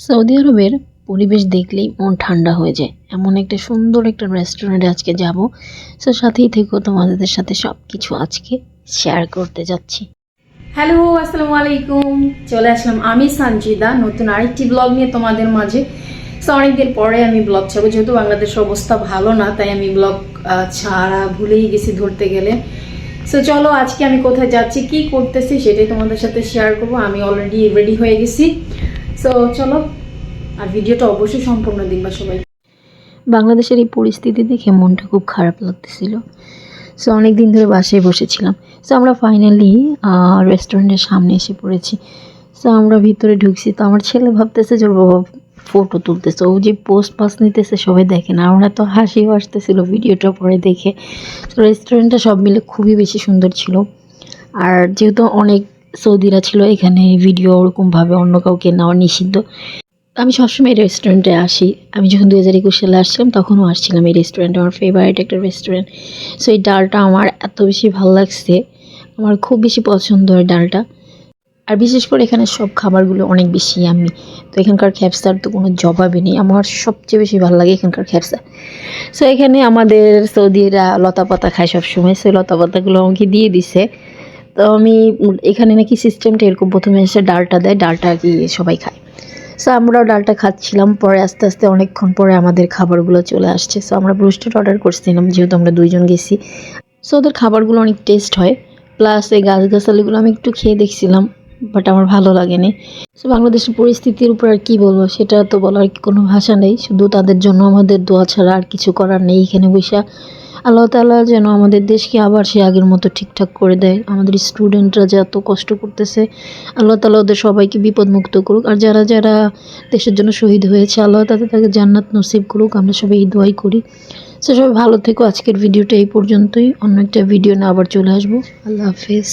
Saudi আরবের পরিবেশ দেখলেই মন ঠান্ডা হয়ে যায়। এমন একটা সুন্দর একটা রেস্টুরেন্টে আজকে যাব। সো সাথেই থেকো, তোমাদের সাথে সব কিছু আজকে শেয়ার করতে যাচ্ছি। হ্যালো, আসসালামু আলাইকুম। চলে আসলাম আমি সঞ্জিদা নতুন আরেকটি ব্লগ নিয়ে তোমাদের মাঝে। সো অনেকদিন পরে আমি ব্লগ ছাড়বো, যেহেতু বাংলাদেশের অবস্থা ভালো না, তাই আমি ব্লগ ছাড়া ভুলেই গেছি ধরতে গেলে। সো চলো আজকে আমি কোথায় যাচ্ছি, কি করতেছি সেটাই তোমাদের সাথে শেয়ার করবো। আমি অলরেডি রেডি হয়ে গেছি। সো চলো, আর ভিডিওটা অবশ্যই সম্পূর্ণ দেখবা সবাই। বাংলাদেশের এই পরিস্থিতি দেখে মনটা খুব খারাপ লাগতেছিল। সো অনেক দিন ধরে বাসায় বসেছিলাম। সো আমরা ফাইনালি রেস্টুরেন্টের সামনে এসে পড়েছি। সো আমরা ভিতরে ঢুকছি, তো আমার ছেলে ভাবতেছে যে ওর বাবা ফটো তুলতেছে, ও যে পোস্ট পাস নিতেছে সবাই দেখে না। আমরা তো হাসিও আসতেছিল ভিডিওটা পরে দেখে। তো রেস্টুরেন্টটা সব মিলে খুবই বেশি সুন্দর ছিল। আর যেহেতু অনেক সৌদিরা ছিল এখানে, ভিডিও ওরকমভাবে অন্য কাউকে নেওয়া নিষিদ্ধ। আমি সবসময় এই রেস্টুরেন্টে আসি। আমি যখন 2021 সালে আসছিলাম তখনও আসছিলাম এই রেস্টুরেন্টে। আমার ফেভারিট একটা রেস্টুরেন্ট। সো এই ডালটা আমার এত বেশি ভালো লাগছে, আমার খুব বেশি পছন্দ হয় ডালটা। আর বিশেষ করে এখানে সব খাবারগুলো অনেক বেশি আমি, তো এখানকার খ্যাপসার তো কোনো জবাবই নেই। আমার সবচেয়ে বেশি ভালো লাগে এখানকার খ্যাপসা। সো এখানে আমাদের সৌদিরা লতা পাতা খায় সবসময়, সো লতা পাতাগুলো আমাকে দিয়ে দিছে। তো আমি এখানে নাকি সিস্টেমটা এরকম, প্রথমে এসে ডালটা দেয়, ডালটা আর কি সবাই খায়। সো আমরাও ডালটা খাচ্ছিলাম, পরে আস্তে আস্তে অনেকক্ষণ পরে আমাদের খাবারগুলো চলে আসছে। সো আমরা ব্রোস্টেড অর্ডার করছিলাম, যেহেতু আমরা দুইজন গেছি। সো ওদের খাবারগুলো অনেক টেস্ট হয়, প্লাস এই গাছগাছালিগুলো আমি একটু খেয়ে দেখছিলাম, বাট আমার ভালো লাগেনি। সো বাংলাদেশের পরিস্থিতির উপর আর কী বলবো, সেটা তো বলার কোনো ভাষা নেই। শুধু তাদের জন্য আমাদের দোয়া ছাড়া আর কিছু করার নেই। এখানে বসে আল্লাহ তাআলা যেন আমাদের দেশকে আবার সে আগের মতো ঠিকঠাক করে দেয়। আমাদের স্টুডেন্টরা যে এত কষ্ট করতেছে, আল্লাহ তাআলা ওদের সবাইকে বিপদমুক্ত করুক। আর যারা যারা দেশের জন্য শহীদ হয়েছে, আল্লাহ তাআলা তাকে জান্নাত নসিব করুক। আমরা সবাই এই দোয়াই করি। সো সবাই ভালো থেকো। আজকের ভিডিওটা এই পর্যন্তই। অন্য একটা ভিডিও নিয়ে আবার চলে আসবো। আল্লাহ হাফেজ।